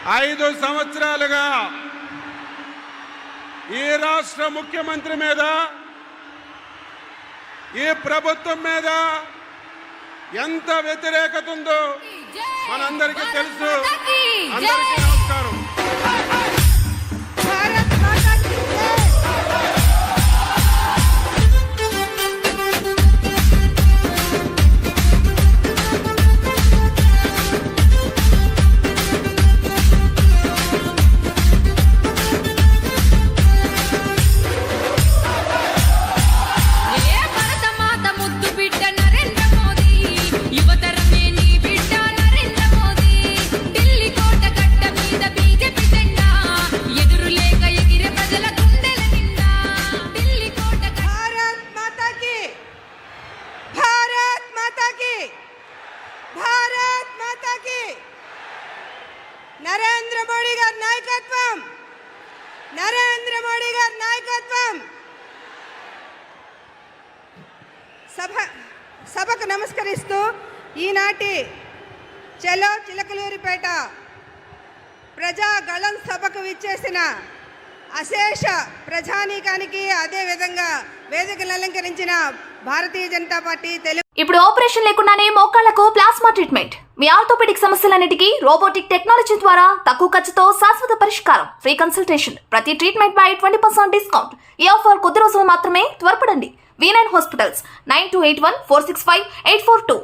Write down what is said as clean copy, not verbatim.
5 సంవత్సరాలుగా ఈ రాష్ట్ర ముఖ్యమంత్రి మీద, ఈ ప్రభుత్వం మీద ఎంత వ్యతిరేకత ఉందో మనందరికీ తెలుసు. అందరికీ నమస్కారం. నరేంద్ర మోడీ గారి నాయకత్వం, నరేంద్ర మోడీ గారి నాయకత్వం. సభకు నమస్కరిస్తూ ఈనాటి చలో చిలకలూరిపేట ప్రజాగళం సభకు విచ్చేసిన అశేష ప్రజానీకానికి, అదేవిధంగా వేదికను అలంకరించిన భారతీయ జనతా పార్టీ తెలుగు. ఇప్పుడు ఆపరేషన్ లేకుండానే మోకాళ్లకు ప్లాస్మా ట్రీట్మెంట్. మీ ఆర్థోపెడిక్ సమస్యలన్నిటికీ రోబోటిక్ టెక్నాలజీ ద్వారా తక్కువ ఖర్చుతో శాశ్వత పరిష్కారం. Free consultation. ప్రతి ట్రీట్మెంట్ పై 20% డిస్కౌంట్. ఈ ఆఫర్ కొద్ది రోజులు మాత్రమే. త్వరపడండి. V9 hospitals 9281465842.